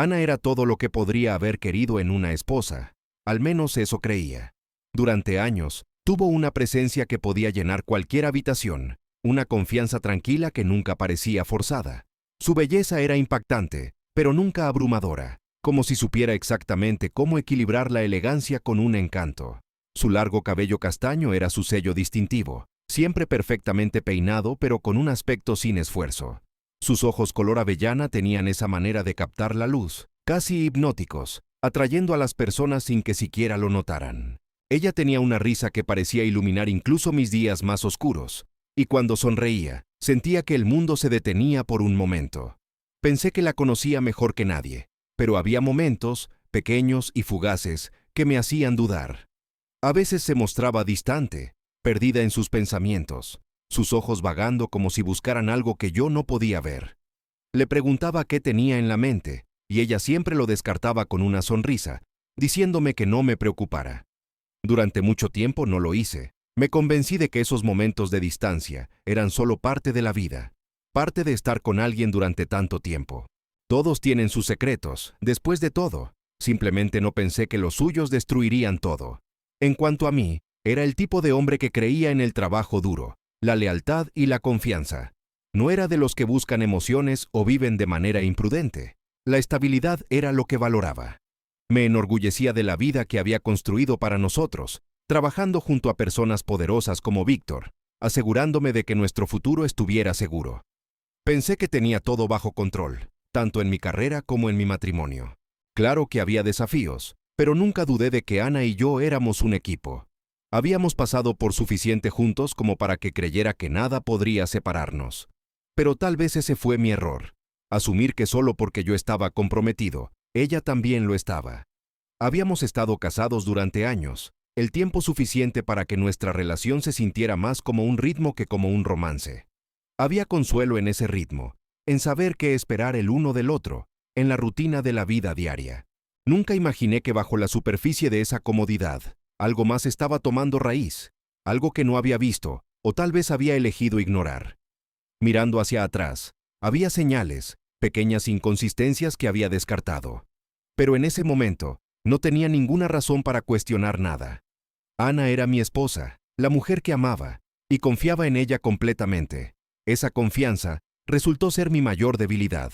Ana era todo lo que podría haber querido en una esposa, al menos eso creía. Durante años, tuvo una presencia que podía llenar cualquier habitación, una confianza tranquila que nunca parecía forzada. Su belleza era impactante, pero nunca abrumadora, como si supiera exactamente cómo equilibrar la elegancia con un encanto. Su largo cabello castaño era su sello distintivo, siempre perfectamente peinado pero con un aspecto sin esfuerzo. Sus ojos color avellana tenían esa manera de captar la luz, casi hipnóticos, atrayendo a las personas sin que siquiera lo notaran. Ella tenía una risa que parecía iluminar incluso mis días más oscuros, y cuando sonreía, sentía que el mundo se detenía por un momento. Pensé que la conocía mejor que nadie, pero había momentos, pequeños y fugaces, que me hacían dudar. A veces se mostraba distante, perdida en sus pensamientos, sus ojos vagando como si buscaran algo que yo no podía ver. Le preguntaba qué tenía en la mente, y ella siempre lo descartaba con una sonrisa, diciéndome que no me preocupara. Durante mucho tiempo no lo hice. Me convencí de que esos momentos de distancia eran solo parte de la vida, parte de estar con alguien durante tanto tiempo. Todos tienen sus secretos, después de todo. Simplemente no pensé que los suyos destruirían todo. En cuanto a mí, era el tipo de hombre que creía en el trabajo duro, la lealtad y la confianza. No era de los que buscan emociones o viven de manera imprudente. La estabilidad era lo que valoraba. Me enorgullecía de la vida que había construido para nosotros, trabajando junto a personas poderosas como Víctor, asegurándome de que nuestro futuro estuviera seguro. Pensé que tenía todo bajo control, tanto en mi carrera como en mi matrimonio. Claro que había desafíos, pero nunca dudé de que Ana y yo éramos un equipo. Habíamos pasado por suficiente juntos como para que creyera que nada podría separarnos. Pero tal vez ese fue mi error, asumir que solo porque yo estaba comprometido, ella también lo estaba. Habíamos estado casados durante años, el tiempo suficiente para que nuestra relación se sintiera más como un ritmo que como un romance. Había consuelo en ese ritmo, en saber qué esperar el uno del otro, en la rutina de la vida diaria. Nunca imaginé que bajo la superficie de esa comodidad, algo más estaba tomando raíz, algo que no había visto, o tal vez había elegido ignorar. Mirando hacia atrás, había señales, pequeñas inconsistencias que había descartado. Pero en ese momento, no tenía ninguna razón para cuestionar nada. Ana era mi esposa, la mujer que amaba, y confiaba en ella completamente. Esa confianza resultó ser mi mayor debilidad.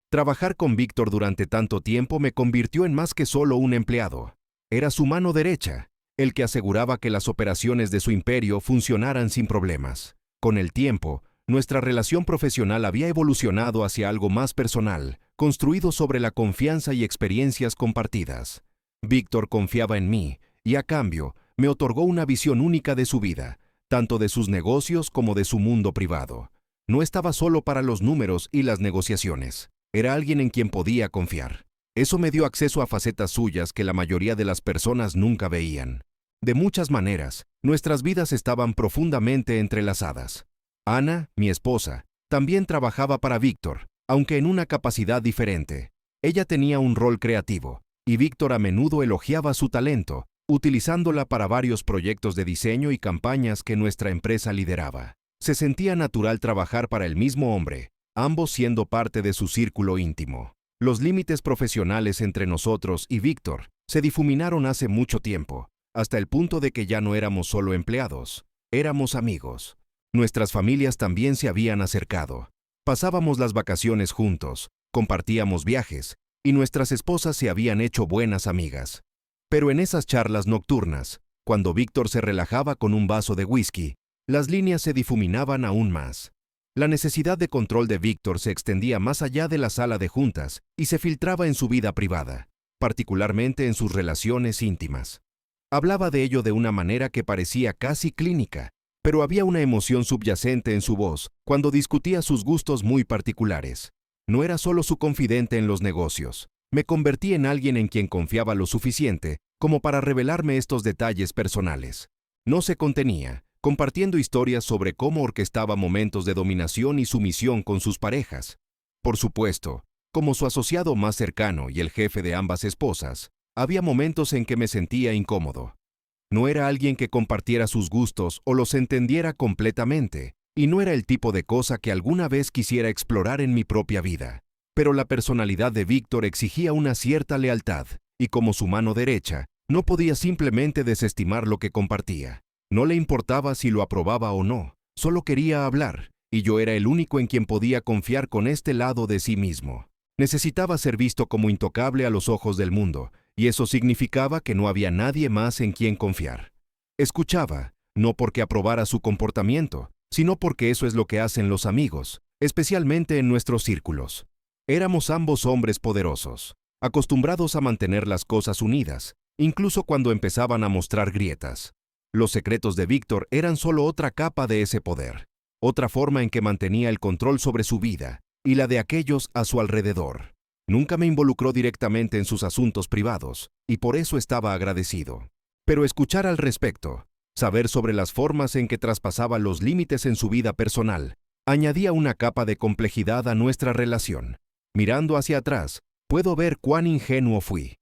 Trabajar con Víctor durante tanto tiempo me convirtió en más que solo un empleado. Era su mano derecha, el que aseguraba que las operaciones de su imperio funcionaran sin problemas. Con el tiempo, nuestra relación profesional había evolucionado hacia algo más personal, construido sobre la confianza y experiencias compartidas. Víctor confiaba en mí, y a cambio, me otorgó una visión única de su vida, tanto de sus negocios como de su mundo privado. No estaba solo para los números y las negociaciones. Era alguien en quien podía confiar. Eso me dio acceso a facetas suyas que la mayoría de las personas nunca veían. De muchas maneras, nuestras vidas estaban profundamente entrelazadas. Ana, mi esposa, también trabajaba para Víctor, aunque en una capacidad diferente. Ella tenía un rol creativo, y Víctor a menudo elogiaba su talento, utilizándola para varios proyectos de diseño y campañas que nuestra empresa lideraba. Se sentía natural trabajar para el mismo hombre, ambos siendo parte de su círculo íntimo. Los límites profesionales entre nosotros y Víctor se difuminaron hace mucho tiempo, hasta el punto de que ya no éramos solo empleados, éramos amigos. Nuestras familias también se habían acercado. Pasábamos las vacaciones juntos, compartíamos viajes, y nuestras esposas se habían hecho buenas amigas. Pero en esas charlas nocturnas, cuando Víctor se relajaba con un vaso de whisky, las líneas se difuminaban aún más. La necesidad de control de Víctor se extendía más allá de la sala de juntas y se filtraba en su vida privada, particularmente en sus relaciones íntimas. Hablaba de ello de una manera que parecía casi clínica, pero había una emoción subyacente en su voz cuando discutía sus gustos muy particulares. No era solo su confidente en los negocios. Me convertí en alguien en quien confiaba lo suficiente como para revelarme estos detalles personales. No se contenía, compartiendo historias sobre cómo orquestaba momentos de dominación y sumisión con sus parejas. Por supuesto, como su asociado más cercano y el jefe de ambas esposas, había momentos en que me sentía incómodo. No era alguien que compartiera sus gustos o los entendiera completamente, y no era el tipo de cosa que alguna vez quisiera explorar en mi propia vida. Pero la personalidad de Víctor exigía una cierta lealtad, y como su mano derecha, no podía simplemente desestimar lo que compartía. No le importaba si lo aprobaba o no, solo quería hablar, y yo era el único en quien podía confiar con este lado de sí mismo. Necesitaba ser visto como intocable a los ojos del mundo, y eso significaba que no había nadie más en quien confiar. Escuchaba, no porque aprobara su comportamiento, sino porque eso es lo que hacen los amigos, especialmente en nuestros círculos. Éramos ambos hombres poderosos, acostumbrados a mantener las cosas unidas, incluso cuando empezaban a mostrar grietas. Los secretos de Víctor eran solo otra capa de ese poder, otra forma en que mantenía el control sobre su vida y la de aquellos a su alrededor. Nunca me involucró directamente en sus asuntos privados, y por eso estaba agradecido. Pero escuchar al respecto, saber sobre las formas en que traspasaba los límites en su vida personal, añadía una capa de complejidad a nuestra relación. Mirando hacia atrás, puedo ver cuán ingenuo fui.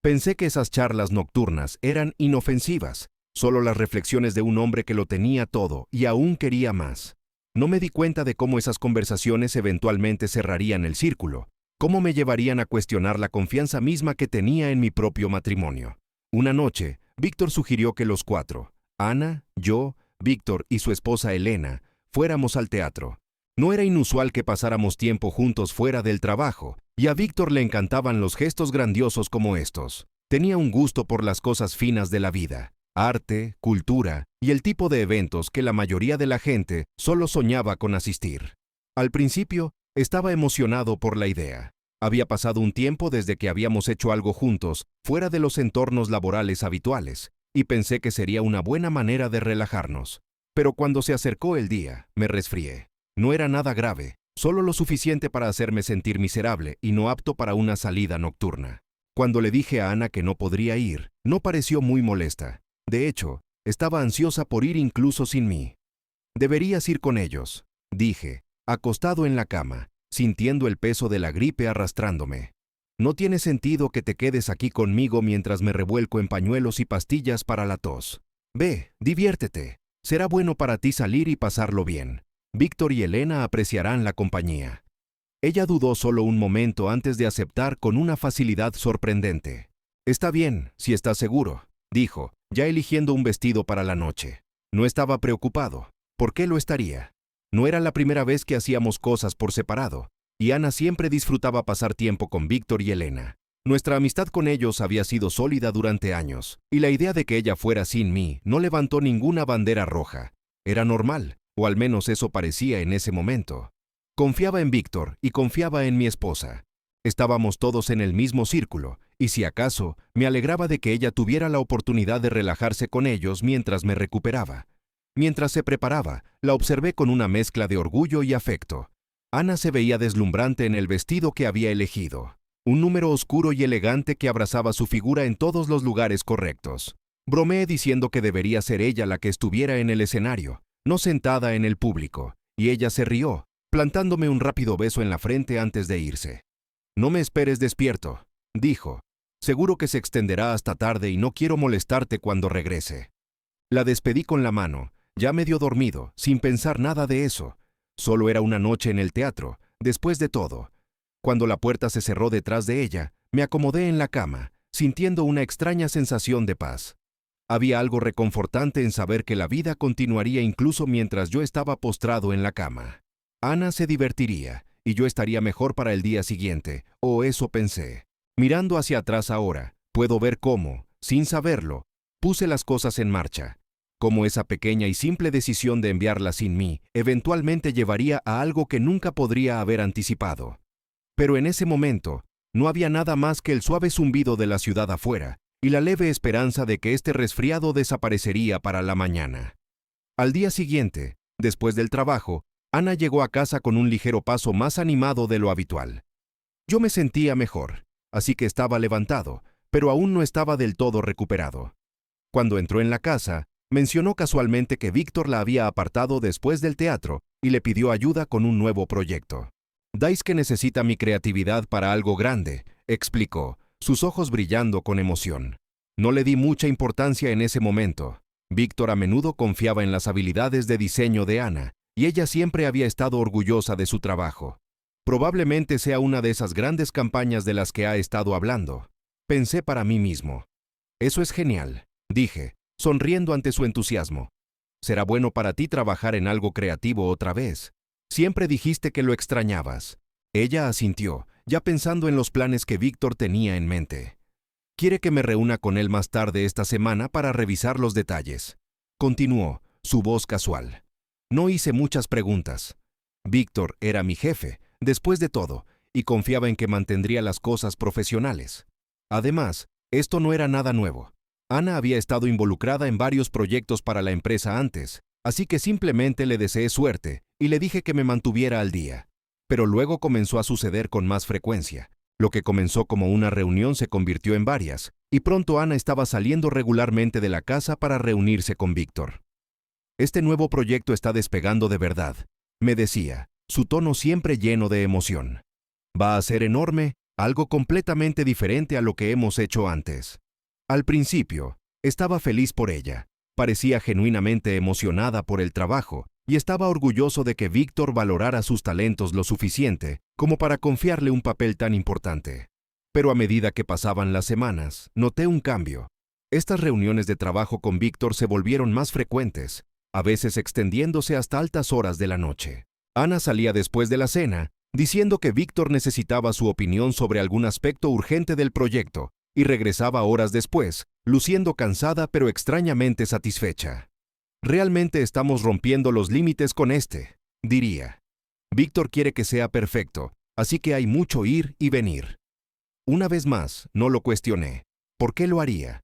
Pensé que esas charlas nocturnas eran inofensivas, solo las reflexiones de un hombre que lo tenía todo y aún quería más. No me di cuenta de cómo esas conversaciones eventualmente cerrarían el círculo, cómo me llevarían a cuestionar la confianza misma que tenía en mi propio matrimonio. Una noche, Víctor sugirió que los cuatro, Ana, yo, Víctor y su esposa Elena, fuéramos al teatro. No era inusual que pasáramos tiempo juntos fuera del trabajo, y a Víctor le encantaban los gestos grandiosos como estos. Tenía un gusto por las cosas finas de la vida, arte, cultura y el tipo de eventos que la mayoría de la gente solo soñaba con asistir. Al principio, estaba emocionado por la idea. Había pasado un tiempo desde que habíamos hecho algo juntos, fuera de los entornos laborales habituales, y pensé que sería una buena manera de relajarnos. Pero cuando se acercó el día, me resfrié. No era nada grave, solo lo suficiente para hacerme sentir miserable y no apto para una salida nocturna. Cuando le dije a Ana que no podría ir, no pareció muy molesta. De hecho, estaba ansiosa por ir incluso sin mí. «Deberías ir con ellos», dije, acostado en la cama, sintiendo el peso de la gripe arrastrándome. «No tiene sentido que te quedes aquí conmigo mientras me revuelco en pañuelos y pastillas para la tos. Ve, diviértete. Será bueno para ti salir y pasarlo bien. Víctor y Elena apreciarán la compañía». Ella dudó solo un momento antes de aceptar con una facilidad sorprendente. «Está bien, si estás seguro», dijo, ya eligiendo un vestido para la noche. No estaba preocupado. ¿Por qué lo estaría? No era la primera vez que hacíamos cosas por separado, y Ana siempre disfrutaba pasar tiempo con Víctor y Elena. Nuestra amistad con ellos había sido sólida durante años, y la idea de que ella fuera sin mí no levantó ninguna bandera roja. Era normal, o al menos eso parecía en ese momento. Confiaba en Víctor y confiaba en mi esposa. Estábamos todos en el mismo círculo, y si acaso, me alegraba de que ella tuviera la oportunidad de relajarse con ellos mientras me recuperaba. Mientras se preparaba, la observé con una mezcla de orgullo y afecto. Ana se veía deslumbrante en el vestido que había elegido, un número oscuro y elegante que abrazaba su figura en todos los lugares correctos. Bromeé diciendo que debería ser ella la que estuviera en el escenario, no sentada en el público, y ella se rió, plantándome un rápido beso en la frente antes de irse. «No me esperes despierto», dijo. «Seguro que se extenderá hasta tarde y no quiero molestarte cuando regrese». La despedí con la mano, ya medio dormido, sin pensar nada de eso. Solo era una noche en el teatro, después de todo. Cuando la puerta se cerró detrás de ella, me acomodé en la cama, sintiendo una extraña sensación de paz. Había algo reconfortante en saber que la vida continuaría incluso mientras yo estaba postrado en la cama. Ana se divertiría, y yo estaría mejor para el día siguiente, o eso pensé. Mirando hacia atrás ahora, puedo ver cómo, sin saberlo, puse las cosas en marcha. Cómo esa pequeña y simple decisión de enviarla sin mí eventualmente llevaría a algo que nunca podría haber anticipado. Pero en ese momento, no había nada más que el suave zumbido de la ciudad afuera y la leve esperanza de que este resfriado desaparecería para la mañana. Al día siguiente, después del trabajo, Ana llegó a casa con un ligero paso más animado de lo habitual. Yo me sentía mejor, así que estaba levantado, pero aún no estaba del todo recuperado. Cuando entró en la casa, mencionó casualmente que Víctor la había apartado después del teatro y le pidió ayuda con un nuevo proyecto. «Daisuke necesita mi creatividad para algo grande», explicó, sus ojos brillando con emoción. No le di mucha importancia en ese momento. Víctor a menudo confiaba en las habilidades de diseño de Ana, y ella siempre había estado orgullosa de su trabajo. Probablemente sea una de esas grandes campañas de las que ha estado hablando. Pensé para mí mismo. Eso es genial, dije, sonriendo ante su entusiasmo. Será bueno para ti trabajar en algo creativo otra vez. Siempre dijiste que lo extrañabas. Ella asintió, ya pensando en los planes que Víctor tenía en mente. Quiere que me reúna con él más tarde esta semana para revisar los detalles. Continuó, su voz casual. No hice muchas preguntas. Víctor era mi jefe, después de todo, y confiaba en que mantendría las cosas profesionales. Además, esto no era nada nuevo. Ana había estado involucrada en varios proyectos para la empresa antes, así que simplemente le deseé suerte y le dije que me mantuviera al día. Pero luego comenzó a suceder con más frecuencia. Lo que comenzó como una reunión se convirtió en varias, y pronto Ana estaba saliendo regularmente de la casa para reunirse con Víctor. Este nuevo proyecto está despegando de verdad, me decía, su tono siempre lleno de emoción. Va a ser enorme, algo completamente diferente a lo que hemos hecho antes. Al principio, estaba feliz por ella, parecía genuinamente emocionada por el trabajo y estaba orgulloso de que Víctor valorara sus talentos lo suficiente como para confiarle un papel tan importante. Pero a medida que pasaban las semanas, noté un cambio. Estas reuniones de trabajo con Víctor se volvieron más frecuentes, a veces extendiéndose hasta altas horas de la noche. Ana salía después de la cena, diciendo que Víctor necesitaba su opinión sobre algún aspecto urgente del proyecto, y regresaba horas después, luciendo cansada pero extrañamente satisfecha. Realmente estamos rompiendo los límites con diría. Víctor quiere que sea perfecto, así que hay mucho ir y venir. Una vez más, no lo cuestioné. ¿Por qué lo haría?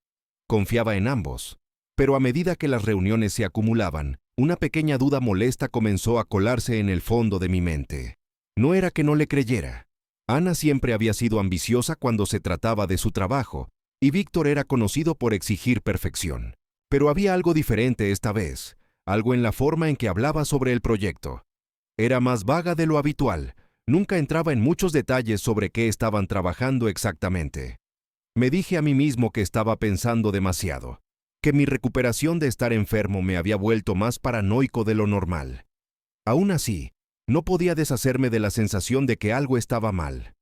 Confiaba en ambos. Pero a medida que las reuniones se acumulaban, una pequeña duda molesta comenzó a colarse en el fondo de mi mente. No era que no le creyera. Ana siempre había sido ambiciosa cuando se trataba de su trabajo, y Víctor era conocido por exigir perfección. Pero había algo diferente esta vez, algo en la forma en que hablaba sobre el proyecto. Era más vaga de lo habitual, nunca entraba en muchos detalles sobre qué estaban trabajando exactamente. Me dije a mí mismo que estaba pensando demasiado, que mi recuperación de estar enfermo me había vuelto más paranoico de lo normal. Aún así, no podía deshacerme de la sensación de que algo estaba mal.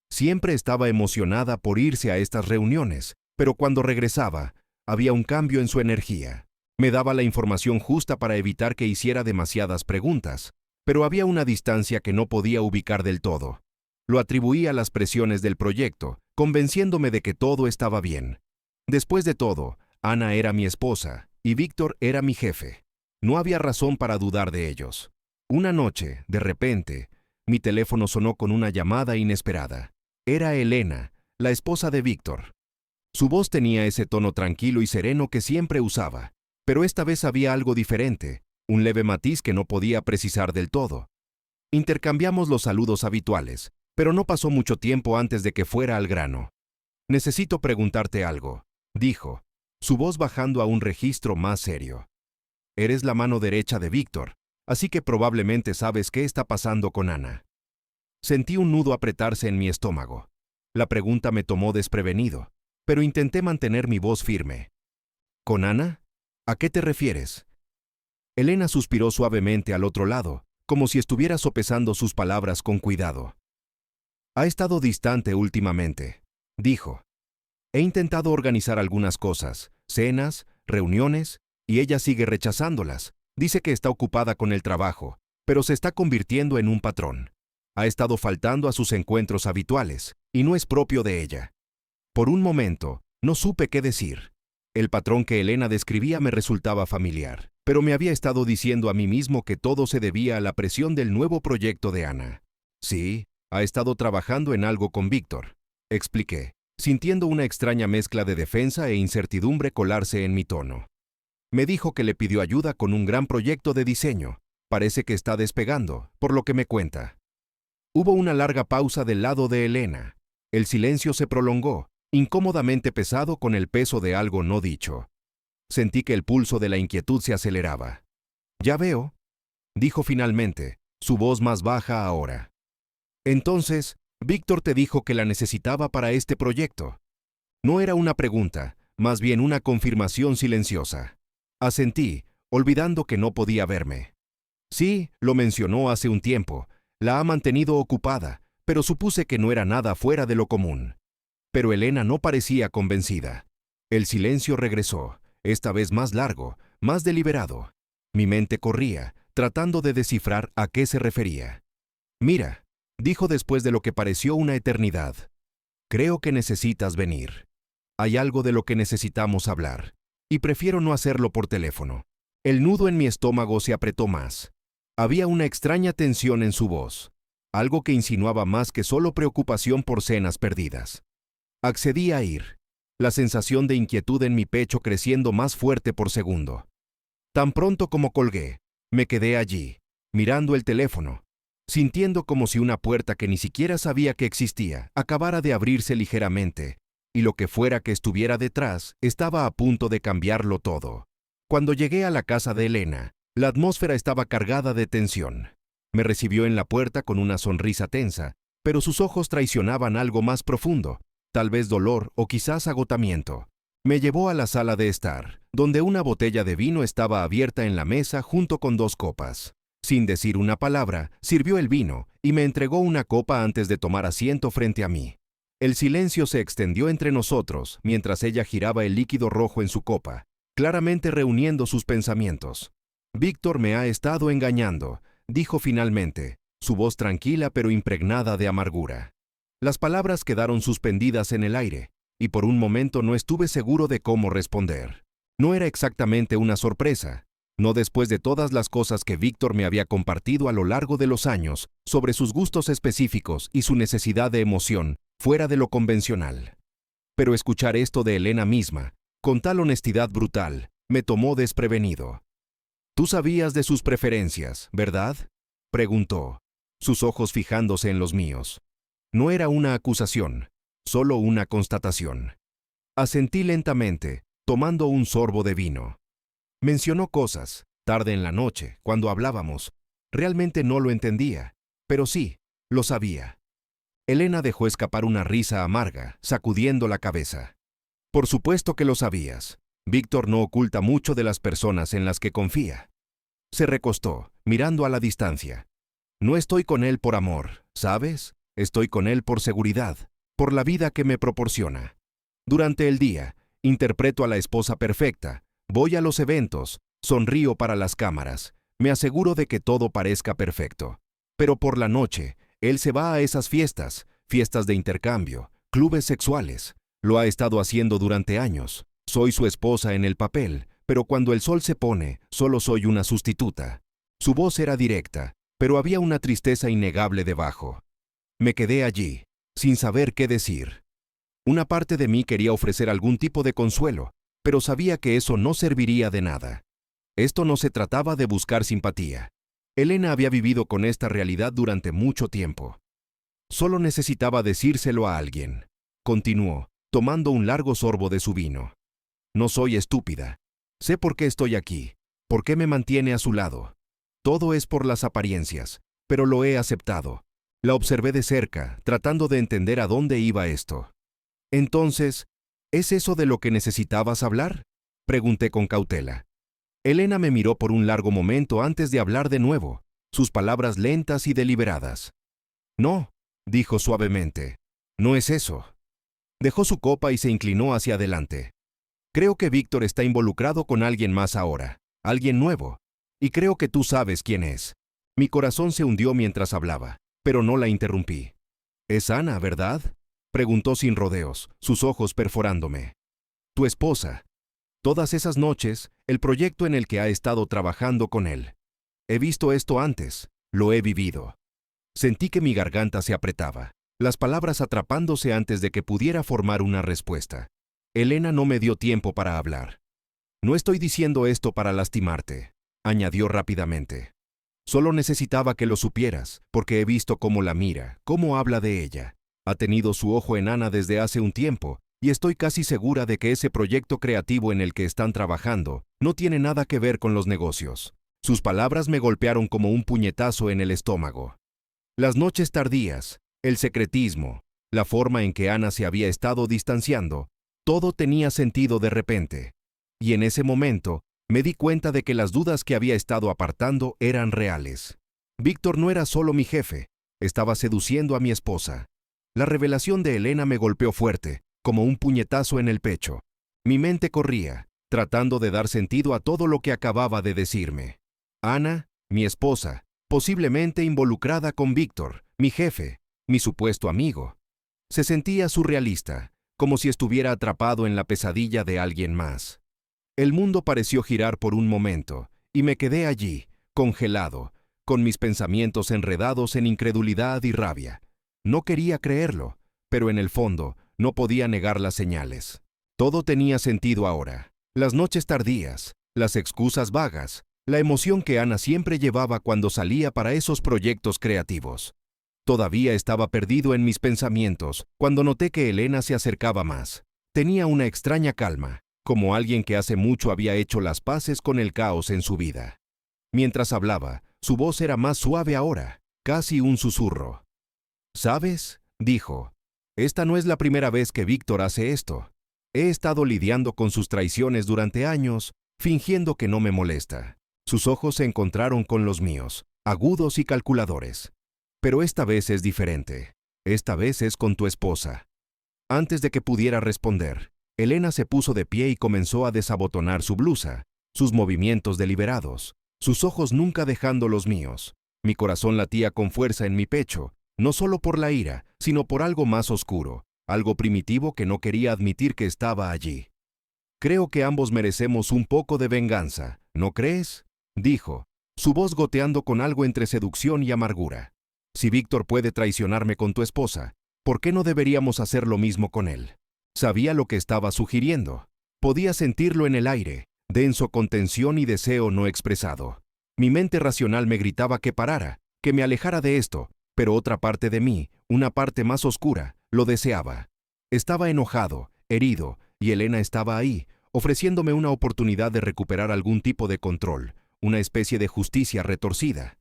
Siempre estaba emocionada por irse a estas reuniones, pero cuando regresaba, había un cambio en su energía. Me daba la información justa para evitar que hiciera demasiadas preguntas, pero había una distancia que no podía ubicar del todo. Lo atribuí a las presiones del proyecto, convenciéndome de que todo estaba bien. Después de todo, Ana era mi esposa y Víctor era mi jefe. No había razón para dudar de ellos. Una noche, de repente, mi teléfono sonó con una llamada inesperada. Era Elena, la esposa de Víctor. Su voz tenía ese tono tranquilo y sereno que siempre usaba, pero esta vez había algo diferente, un leve matiz que no podía precisar del todo. Intercambiamos los saludos habituales, pero no pasó mucho tiempo antes de que fuera al grano. «Necesito preguntarte algo», dijo, su voz bajando a un registro más serio. «Eres la mano derecha de Víctor, así que probablemente sabes qué está pasando con Ana». Sentí un nudo apretarse en mi estómago. La pregunta me tomó desprevenido, pero intenté mantener mi voz firme. «¿Con Ana? ¿A qué te refieres?» Elena suspiró suavemente al otro lado, como si estuviera sopesando sus palabras con cuidado. «Ha estado distante últimamente», dijo. «He intentado organizar algunas cosas, cenas, reuniones, y ella sigue rechazándolas. Dice que está ocupada con el trabajo, pero se está convirtiendo en un patrón. Ha estado faltando a sus encuentros habituales, y no es propio de ella». Por un momento, no supe qué decir. El patrón que Elena describía me resultaba familiar, pero me había estado diciendo a mí mismo que todo se debía a la presión del nuevo proyecto de Ana. «Sí, ha estado trabajando en algo con Víctor», expliqué, sintiendo una extraña mezcla de defensa e incertidumbre colarse en mi tono. Me dijo que le pidió ayuda con un gran proyecto de diseño. Parece que está despegando, por lo que me cuenta. Hubo una larga pausa del lado de Elena. El silencio se prolongó, incómodamente pesado con el peso de algo no dicho. Sentí que el pulso de la inquietud se aceleraba. «Ya veo», dijo finalmente, su voz más baja ahora. «Entonces, Víctor te dijo que la necesitaba para este proyecto». No era una pregunta, más bien una confirmación silenciosa. Asentí, olvidando que no podía verme. «Sí, lo mencionó hace un tiempo. La ha mantenido ocupada, pero supuse que no era nada fuera de lo común. Pero Elena no parecía convencida. El silencio regresó, esta vez más largo, más deliberado. Mi mente corría, tratando de descifrar a qué se refería. «Mira», dijo después de lo que pareció una eternidad. «Creo que necesitas venir. Hay algo de lo que necesitamos hablar, y prefiero no hacerlo por teléfono». El nudo en mi estómago se apretó más. Había una extraña tensión en su voz, algo que insinuaba más que solo preocupación por cenas perdidas. Accedí a ir, la sensación de inquietud en mi pecho creciendo más fuerte por segundo. Tan pronto como colgué, me quedé allí, mirando el teléfono, sintiendo como si una puerta que ni siquiera sabía que existía acabara de abrirse ligeramente, y lo que fuera que estuviera detrás estaba a punto de cambiarlo todo. Cuando llegué a la casa de Elena, la atmósfera estaba cargada de tensión. Me recibió en la puerta con una sonrisa tensa, pero sus ojos traicionaban algo más profundo, tal vez dolor o quizás agotamiento. Me llevó a la sala de estar, donde una botella de vino estaba abierta en la mesa junto con 2 copas. Sin decir una palabra, sirvió el vino y me entregó una copa antes de tomar asiento frente a mí. El silencio se extendió entre nosotros mientras ella giraba el líquido rojo en su copa, claramente reuniendo sus pensamientos. «Víctor me ha estado engañando», dijo finalmente, su voz tranquila pero impregnada de amargura. Las palabras quedaron suspendidas en el aire, y por un momento no estuve seguro de cómo responder. No era exactamente una sorpresa, no después de todas las cosas que Víctor me había compartido a lo largo de los años sobre sus gustos específicos y su necesidad de emoción fuera de lo convencional. Pero escuchar esto de Elena misma, con tal honestidad brutal, me tomó desprevenido. «Tú sabías de sus preferencias, ¿verdad?», preguntó, sus ojos fijándose en los míos. No era una acusación, solo una constatación. Asentí lentamente, tomando un sorbo de vino. Mencionó cosas, tarde en la noche, cuando hablábamos. Realmente no lo entendía, pero sí, lo sabía. Elena dejó escapar una risa amarga, sacudiendo la cabeza. «Por supuesto que lo sabías. Víctor no oculta mucho de las personas en las que confía». Se recostó, mirando a la distancia. «No estoy con él por amor, ¿sabes? Estoy con él por seguridad, por la vida que me proporciona. Durante el día, interpreto a la esposa perfecta, voy a los eventos, sonrío para las cámaras, me aseguro de que todo parezca perfecto. Pero por la noche, él se va a esas fiestas, fiestas de intercambio, clubes sexuales. Lo ha estado haciendo durante años. Soy su esposa en el papel, pero cuando el sol se pone, solo soy una sustituta». Su voz era directa, pero había una tristeza innegable debajo. Me quedé allí, sin saber qué decir. Una parte de mí quería ofrecer algún tipo de consuelo, pero sabía que eso no serviría de nada. Esto no se trataba de buscar simpatía. Elena había vivido con esta realidad durante mucho tiempo. Solo necesitaba decírselo a alguien. Continuó, tomando un largo sorbo de su vino. «No soy estúpida. Sé por qué estoy aquí, por qué me mantiene a su lado. Todo es por las apariencias, pero lo he aceptado». La observé de cerca, tratando de entender a dónde iba esto. «Entonces, ¿es eso de lo que necesitabas hablar?», pregunté con cautela. Elena me miró por un largo momento antes de hablar de nuevo, sus palabras lentas y deliberadas. «No», dijo suavemente, «no es eso». Dejó su copa y se inclinó hacia adelante. «Creo que Víctor está involucrado con alguien más ahora, alguien nuevo, y creo que tú sabes quién es». Mi corazón se hundió mientras hablaba, pero no la interrumpí. «Es Ana, ¿verdad?», preguntó sin rodeos, sus ojos perforándome. «Tu esposa. Todas esas noches, el proyecto en el que ha estado trabajando con él. He visto esto antes, lo he vivido». Sentí que mi garganta se apretaba, las palabras atrapándose antes de que pudiera formar una respuesta. Elena no me dio tiempo para hablar. «No estoy diciendo esto para lastimarte», añadió rápidamente. «Solo necesitaba que lo supieras, porque he visto cómo la mira, cómo habla de ella. Ha tenido su ojo en Ana desde hace un tiempo, y estoy casi segura de que ese proyecto creativo en el que están trabajando no tiene nada que ver con los negocios». Sus palabras me golpearon como un puñetazo en el estómago. Las noches tardías, el secretismo, la forma en que Ana se había estado distanciando, todo tenía sentido de repente. Y en ese momento, me di cuenta de que las dudas que había estado apartando eran reales. Víctor no era solo mi jefe, estaba seduciendo a mi esposa. La revelación de Elena me golpeó fuerte, como un puñetazo en el pecho. Mi mente corría, tratando de dar sentido a todo lo que acababa de decirme. Ana, mi esposa, posiblemente involucrada con Víctor, mi jefe, mi supuesto amigo. Se sentía surrealista, como si estuviera atrapado en la pesadilla de alguien más. El mundo pareció girar por un momento, y me quedé allí, congelado, con mis pensamientos enredados en incredulidad y rabia. No quería creerlo, pero en el fondo no podía negar las señales. Todo tenía sentido ahora. Las noches tardías, las excusas vagas, la emoción que Ana siempre llevaba cuando salía para esos proyectos creativos. Todavía estaba perdido en mis pensamientos cuando noté que Elena se acercaba más. Tenía una extraña calma, como alguien que hace mucho había hecho las paces con el caos en su vida. Mientras hablaba, su voz era más suave ahora, casi un susurro. «¿Sabes?», dijo, «esta no es la primera vez que Víctor hace esto. He estado lidiando con sus traiciones durante años, fingiendo que no me molesta». Sus ojos se encontraron con los míos, agudos y calculadores. «Pero esta vez es diferente. Esta vez es con tu esposa». Antes de que pudiera responder, Elena se puso de pie y comenzó a desabotonar su blusa, sus movimientos deliberados, sus ojos nunca dejando los míos. Mi corazón latía con fuerza en mi pecho, no solo por la ira, sino por algo más oscuro, algo primitivo que no quería admitir que estaba allí. «Creo que ambos merecemos un poco de venganza, ¿no crees?», dijo, su voz goteando con algo entre seducción y amargura. «Si Víctor puede traicionarme con tu esposa, ¿por qué no deberíamos hacer lo mismo con él?». Sabía lo que estaba sugiriendo. Podía sentirlo en el aire, denso con tensión y deseo no expresado. Mi mente racional me gritaba que parara, que me alejara de esto, pero otra parte de mí, una parte más oscura, lo deseaba. Estaba enojado, herido, y Elena estaba ahí, ofreciéndome una oportunidad de recuperar algún tipo de control, una especie de justicia retorcida.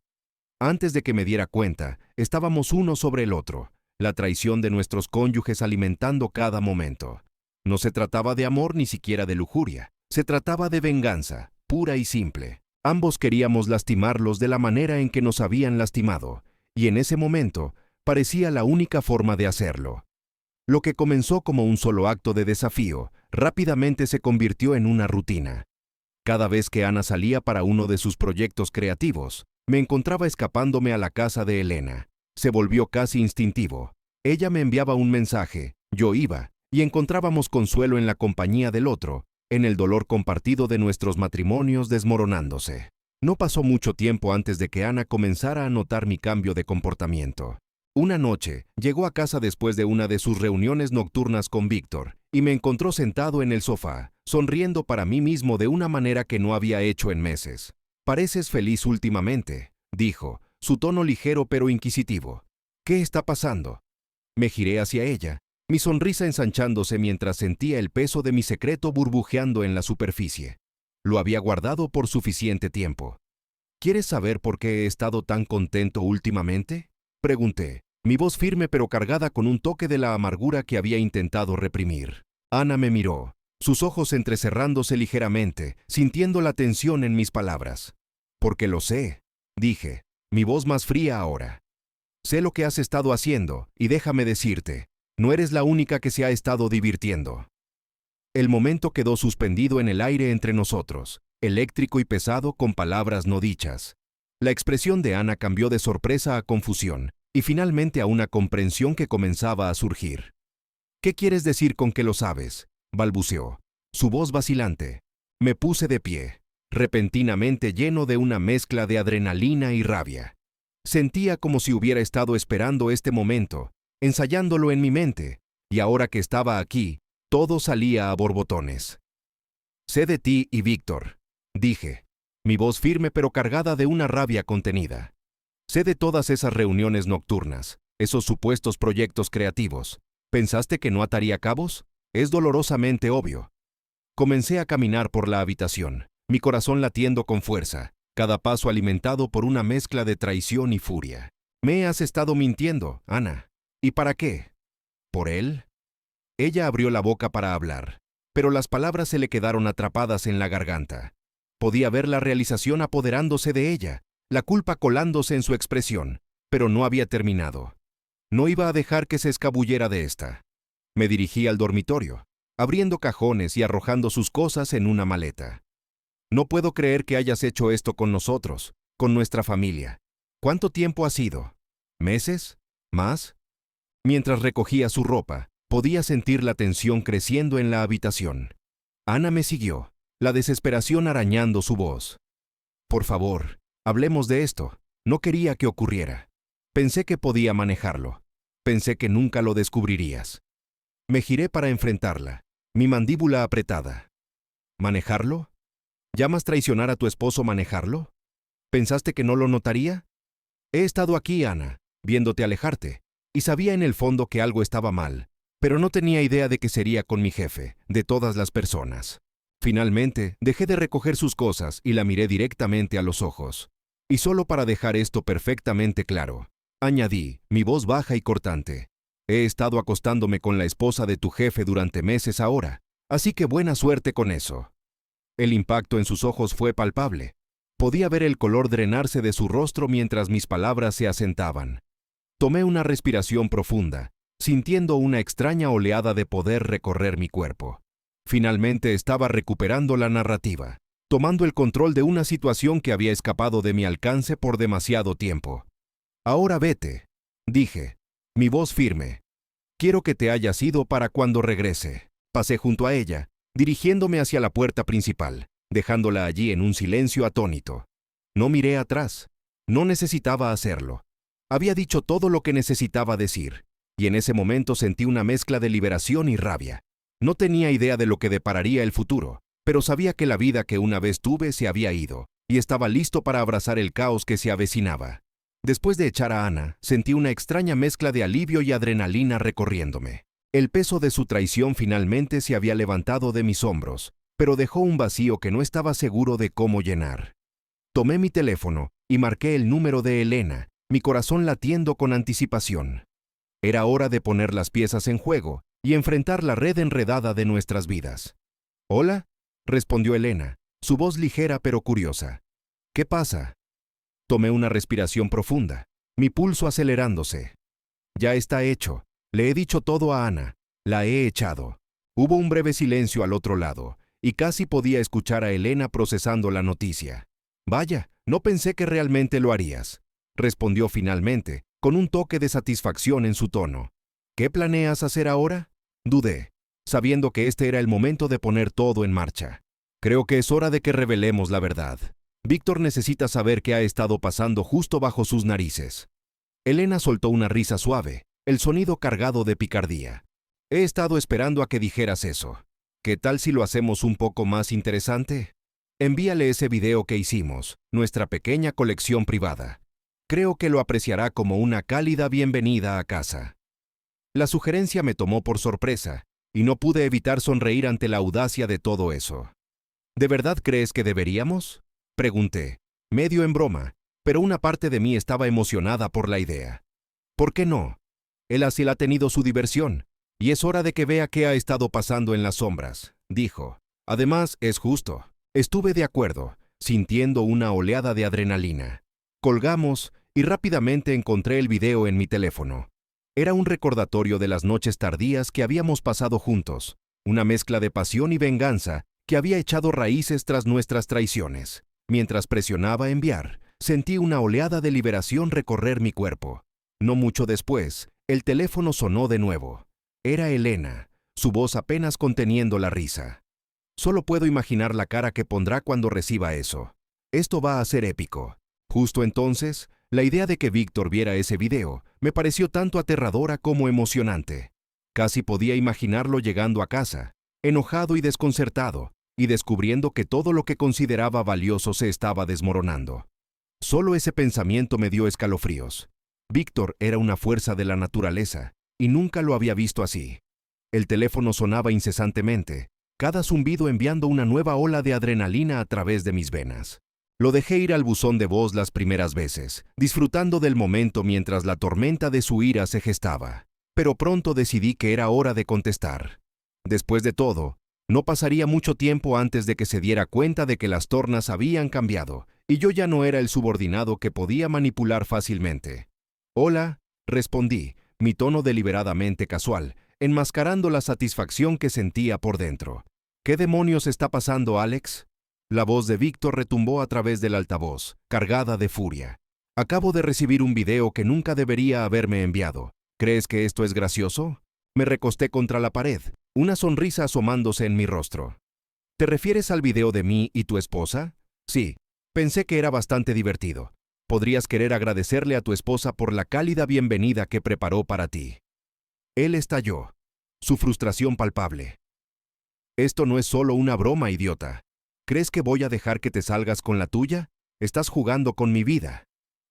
Antes de que me diera cuenta, estábamos uno sobre el otro, la traición de nuestros cónyuges alimentando cada momento. No se trataba de amor ni siquiera de lujuria, se trataba de venganza, pura y simple. Ambos queríamos lastimarlos de la manera en que nos habían lastimado, y en ese momento parecía la única forma de hacerlo. Lo que comenzó como un solo acto de desafío, rápidamente se convirtió en una rutina. Cada vez que Ana salía para uno de sus proyectos creativos, me encontraba escapándome a la casa de Elena. Se volvió casi instintivo. Ella me enviaba un mensaje, yo iba, y encontrábamos consuelo en la compañía del otro, en el dolor compartido de nuestros matrimonios desmoronándose. No pasó mucho tiempo antes de que Ana comenzara a notar mi cambio de comportamiento. Una noche, llegó a casa después de una de sus reuniones nocturnas con Víctor, y me encontró sentado en el sofá, sonriendo para mí mismo de una manera que no había hecho en meses. «Pareces feliz últimamente», dijo, su tono ligero pero inquisitivo. «¿Qué está pasando?». Me giré hacia ella, mi sonrisa ensanchándose mientras sentía el peso de mi secreto burbujeando en la superficie. Lo había guardado por suficiente tiempo. «¿Quieres saber por qué he estado tan contento últimamente?», pregunté, mi voz firme pero cargada con un toque de la amargura que había intentado reprimir. Ana me miró, sus ojos entrecerrándose ligeramente, sintiendo la tensión en mis palabras. «Porque lo sé», dije, mi voz más fría ahora. «Sé lo que has estado haciendo, y déjame decirte, no eres la única que se ha estado divirtiendo». El momento quedó suspendido en el aire entre nosotros, eléctrico y pesado con palabras no dichas. La expresión de Ana cambió de sorpresa a confusión, y finalmente a una comprensión que comenzaba a surgir. «¿Qué quieres decir con que lo sabes?», balbuceó, su voz vacilante. Me puse de pie, repentinamente lleno de una mezcla de adrenalina y rabia. Sentía como si hubiera estado esperando este momento, ensayándolo en mi mente, y ahora que estaba aquí, todo salía a borbotones. «Sé de ti y Víctor», dije, mi voz firme pero cargada de una rabia contenida. «Sé de todas esas reuniones nocturnas, esos supuestos proyectos creativos. ¿Pensaste que no ataría cabos? Es dolorosamente obvio». Comencé a caminar por la habitación, mi corazón latiendo con fuerza, cada paso alimentado por una mezcla de traición y furia. «Me has estado mintiendo, Ana. ¿Y para qué? ¿Por él?». Ella abrió la boca para hablar, pero las palabras se le quedaron atrapadas en la garganta. Podía ver la realización apoderándose de ella, la culpa colándose en su expresión, pero no había terminado. No iba a dejar que se escabullera de esta. Me dirigí al dormitorio, abriendo cajones y arrojando sus cosas en una maleta. No puedo creer que hayas hecho esto con nosotros, con nuestra familia. ¿Cuánto tiempo ha sido? ¿Meses? ¿Más? Mientras recogía su ropa, podía sentir la tensión creciendo en la habitación. Ana me siguió, la desesperación arañando su voz. Por favor, hablemos de esto. No quería que ocurriera. Pensé que podía manejarlo. Pensé que nunca lo descubrirías. Me giré para enfrentarla, mi mandíbula apretada. ¿Manejarlo? ¿Llamas traicionar a tu esposo manejarlo? ¿Pensaste que no lo notaría? He estado aquí, Ana, viéndote alejarte, y sabía en el fondo que algo estaba mal, pero no tenía idea de que sería con mi jefe, de todas las personas. Finalmente, dejé de recoger sus cosas y la miré directamente a los ojos. Y solo para dejar esto perfectamente claro, añadí, mi voz baja y cortante. He estado acostándome con la esposa de tu jefe durante meses ahora, así que buena suerte con eso. El impacto en sus ojos fue palpable. Podía ver el color drenarse de su rostro mientras mis palabras se asentaban. Tomé una respiración profunda, sintiendo una extraña oleada de poder recorrer mi cuerpo. Finalmente estaba recuperando la narrativa, tomando el control de una situación que había escapado de mi alcance por demasiado tiempo. Ahora vete, dije, mi voz firme. Quiero que te hayas ido para cuando regrese. Pasé junto a ella, dirigiéndome hacia la puerta principal, dejándola allí en un silencio atónito. No miré atrás. No necesitaba hacerlo. Había dicho todo lo que necesitaba decir, y en ese momento sentí una mezcla de liberación y rabia. No tenía idea de lo que depararía el futuro, pero sabía que la vida que una vez tuve se había ido, y estaba listo para abrazar el caos que se avecinaba. Después de echar a Ana, sentí una extraña mezcla de alivio y adrenalina recorriéndome. El peso de su traición finalmente se había levantado de mis hombros, pero dejó un vacío que no estaba seguro de cómo llenar. Tomé mi teléfono y marqué el número de Elena, mi corazón latiendo con anticipación. Era hora de poner las piezas en juego y enfrentar la red enredada de nuestras vidas. «Hola», respondió Elena, su voz ligera pero curiosa. «¿Qué pasa?» Tomé una respiración profunda, mi pulso acelerándose. «Ya está hecho. Le he dicho todo a Ana. La he echado». Hubo un breve silencio al otro lado, y casi podía escuchar a Elena procesando la noticia. «Vaya, no pensé que realmente lo harías», respondió finalmente, con un toque de satisfacción en su tono. «¿Qué planeas hacer ahora?», dudé, sabiendo que este era el momento de poner todo en marcha. «Creo que es hora de que revelemos la verdad. Víctor necesita saber qué ha estado pasando justo bajo sus narices». Elena soltó una risa suave, el sonido cargado de picardía. «He estado esperando a que dijeras eso. ¿Qué tal si lo hacemos un poco más interesante? Envíale ese video que hicimos, nuestra pequeña colección privada. Creo que lo apreciará como una cálida bienvenida a casa». La sugerencia me tomó por sorpresa, y no pude evitar sonreír ante la audacia de todo eso. «¿De verdad crees que deberíamos?», pregunté, medio en broma, pero una parte de mí estaba emocionada por la idea. «¿Por qué no? Él así ha tenido su diversión, y es hora de que vea qué ha estado pasando en las sombras», dijo. «Además, es justo». Estuve de acuerdo, sintiendo una oleada de adrenalina. Colgamos y rápidamente encontré el video en mi teléfono. Era un recordatorio de las noches tardías que habíamos pasado juntos, una mezcla de pasión y venganza que había echado raíces tras nuestras traiciones. Mientras presionaba enviar, sentí una oleada de liberación recorrer mi cuerpo. No mucho después, el teléfono sonó de nuevo. Era Elena, su voz apenas conteniendo la risa. Solo puedo imaginar la cara que pondrá cuando reciba eso. Esto va a ser épico. Justo entonces, la idea de que Víctor viera ese video me pareció tanto aterradora como emocionante. Casi podía imaginarlo llegando a casa, enojado y desconcertado, y descubriendo que todo lo que consideraba valioso se estaba desmoronando. Solo ese pensamiento me dio escalofríos. Víctor era una fuerza de la naturaleza, y nunca lo había visto así. El teléfono sonaba incesantemente, cada zumbido enviando una nueva ola de adrenalina a través de mis venas. Lo dejé ir al buzón de voz las primeras veces, disfrutando del momento mientras la tormenta de su ira se gestaba. Pero pronto decidí que era hora de contestar. Después de todo, no pasaría mucho tiempo antes de que se diera cuenta de que las tornas habían cambiado y yo ya no era el subordinado que podía manipular fácilmente. «Hola», respondí, mi tono deliberadamente casual, enmascarando la satisfacción que sentía por dentro. «¿Qué demonios está pasando, Alex?». La voz de Víctor retumbó a través del altavoz, cargada de furia. «Acabo de recibir un video que nunca debería haberme enviado. ¿Crees que esto es gracioso?». Me recosté contra la pared, una sonrisa asomándose en mi rostro. «¿Te refieres al video de mí y tu esposa?». «Sí, pensé que era bastante divertido. Podrías querer agradecerle a tu esposa por la cálida bienvenida que preparó para ti». Él estalló, su frustración palpable. «Esto no es solo una broma, idiota. ¿Crees que voy a dejar que te salgas con la tuya? Estás jugando con mi vida».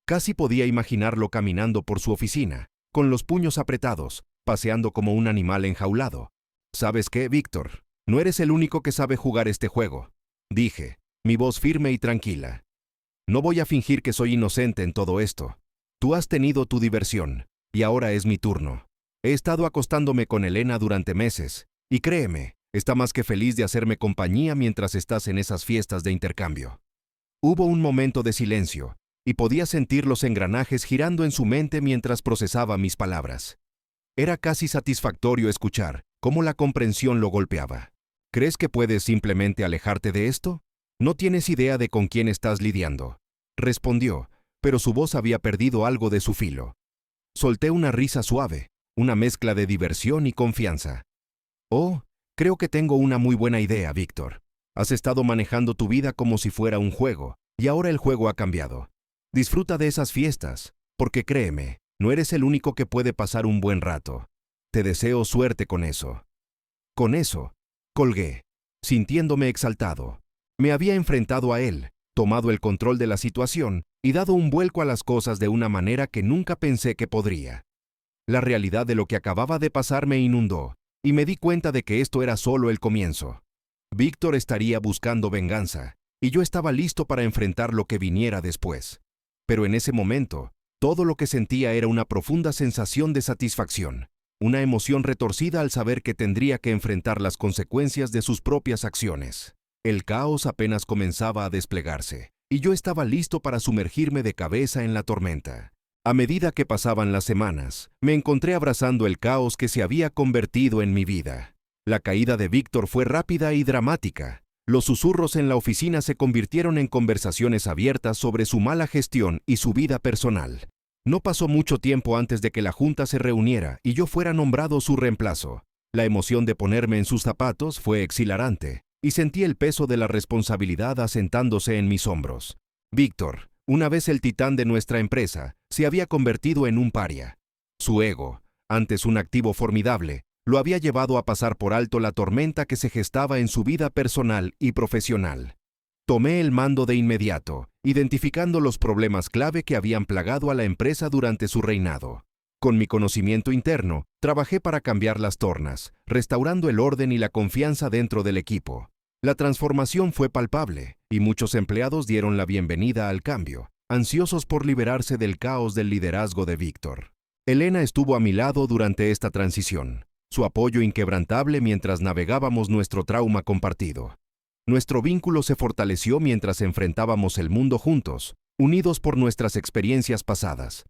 Casi podía imaginarlo caminando por su oficina, con los puños apretados, paseando como un animal enjaulado. «¿Sabes qué, Víctor? No eres el único que sabe jugar este juego», dije, mi voz firme y tranquila. «No voy a fingir que soy inocente en todo esto. Tú has tenido tu diversión, y ahora es mi turno. He estado acostándome con Elena durante meses, y créeme, está más que feliz de hacerme compañía mientras estás en esas fiestas de intercambio». Hubo un momento de silencio, y podía sentir los engranajes girando en su mente mientras procesaba mis palabras. Era casi satisfactorio escuchar cómo la comprensión lo golpeaba. «¿Crees que puedes simplemente alejarte de esto? No tienes idea de con quién estás lidiando», respondió, pero su voz había perdido algo de su filo. Solté una risa suave, una mezcla de diversión y confianza. «Oh, creo que tengo una muy buena idea, Víctor. Has estado manejando tu vida como si fuera un juego, y ahora el juego ha cambiado. Disfruta de esas fiestas, porque créeme, no eres el único que puede pasar un buen rato. Te deseo suerte con eso». Con eso, colgué, sintiéndome exaltado. Me había enfrentado a él, tomado el control de la situación y dado un vuelco a las cosas de una manera que nunca pensé que podría. La realidad de lo que acababa de pasar me inundó, y me di cuenta de que esto era solo el comienzo. Víctor estaría buscando venganza, y yo estaba listo para enfrentar lo que viniera después. Pero en ese momento, todo lo que sentía era una profunda sensación de satisfacción, una emoción retorcida al saber que tendría que enfrentar las consecuencias de sus propias acciones. El caos apenas comenzaba a desplegarse, y yo estaba listo para sumergirme de cabeza en la tormenta. A medida que pasaban las semanas, me encontré abrazando el caos que se había convertido en mi vida. La caída de Víctor fue rápida y dramática. Los susurros en la oficina se convirtieron en conversaciones abiertas sobre su mala gestión y su vida personal. No pasó mucho tiempo antes de que la junta se reuniera y yo fuera nombrado su reemplazo. La emoción de ponerme en sus zapatos fue exhilarante, y sentí el peso de la responsabilidad asentándose en mis hombros. Víctor, una vez el titán de nuestra empresa, se había convertido en un paria. Su ego, antes un activo formidable, lo había llevado a pasar por alto la tormenta que se gestaba en su vida personal y profesional. Tomé el mando de inmediato, identificando los problemas clave que habían plagado a la empresa durante su reinado. Con mi conocimiento interno, trabajé para cambiar las tornas, restaurando el orden y la confianza dentro del equipo. La transformación fue palpable, y muchos empleados dieron la bienvenida al cambio, ansiosos por liberarse del caos del liderazgo de Víctor. Elena estuvo a mi lado durante esta transición, su apoyo inquebrantable mientras navegábamos nuestro trauma compartido. Nuestro vínculo se fortaleció mientras enfrentábamos el mundo juntos, unidos por nuestras experiencias pasadas.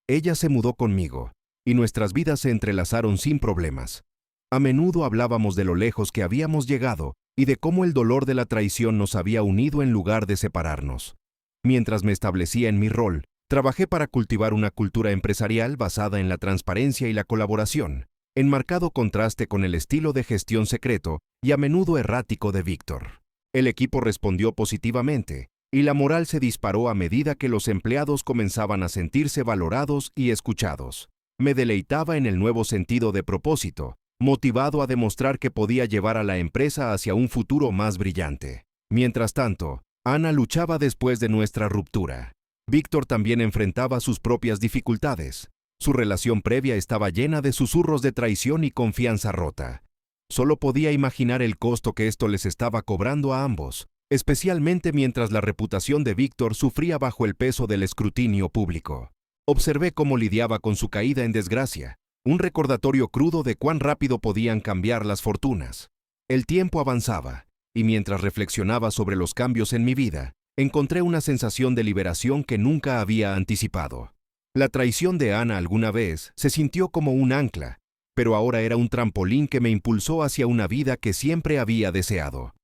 Ella se mudó conmigo, y nuestras vidas se entrelazaron sin problemas. A menudo hablábamos de lo lejos que habíamos llegado y de cómo el dolor de la traición nos había unido en lugar de separarnos. Mientras me establecía en mi rol, trabajé para cultivar una cultura empresarial basada en la transparencia y la colaboración, en marcado contraste con el estilo de gestión secreto y a menudo errático de Víctor. El equipo respondió positivamente, y la moral se disparó a medida que los empleados comenzaban a sentirse valorados y escuchados. Me deleitaba en el nuevo sentido de propósito, motivado a demostrar que podía llevar a la empresa hacia un futuro más brillante. Mientras tanto, Ana luchaba después de nuestra ruptura. Víctor también enfrentaba sus propias dificultades. Su relación previa estaba llena de susurros de traición y confianza rota. Solo podía imaginar el costo que esto les estaba cobrando a ambos, especialmente mientras la reputación de Víctor sufría bajo el peso del escrutinio público. Observé cómo lidiaba con su caída en desgracia, un recordatorio crudo de cuán rápido podían cambiar las fortunas. El tiempo avanzaba, y mientras reflexionaba sobre los cambios en mi vida, encontré una sensación de liberación que nunca había anticipado. La traición de Ana alguna vez se sintió como un ancla, pero ahora era un trampolín que me impulsó hacia una vida que siempre había deseado.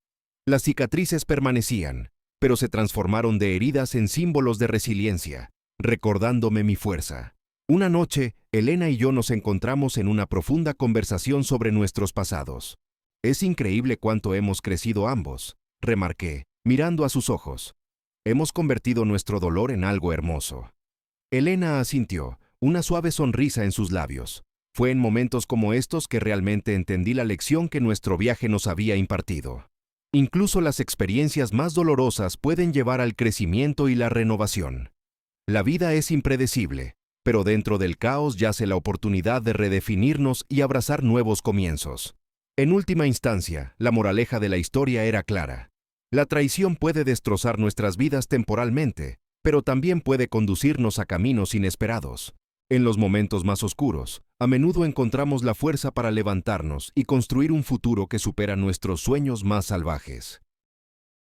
Las cicatrices permanecían, pero se transformaron de heridas en símbolos de resiliencia, recordándome mi fuerza. Una noche, Elena y yo nos encontramos en una profunda conversación sobre nuestros pasados. Es increíble cuánto hemos crecido ambos, remarqué, mirando a sus ojos. Hemos convertido nuestro dolor en algo hermoso. Elena asintió, una suave sonrisa en sus labios. Fue en momentos como estos que realmente entendí la lección que nuestro viaje nos había impartido. Incluso las experiencias más dolorosas pueden llevar al crecimiento y la renovación. La vida es impredecible, pero dentro del caos yace la oportunidad de redefinirnos y abrazar nuevos comienzos. En última instancia, la moraleja de la historia era clara. La traición puede destrozar nuestras vidas temporalmente, pero también puede conducirnos a caminos inesperados. En los momentos más oscuros, a menudo encontramos la fuerza para levantarnos y construir un futuro que supera nuestros sueños más salvajes.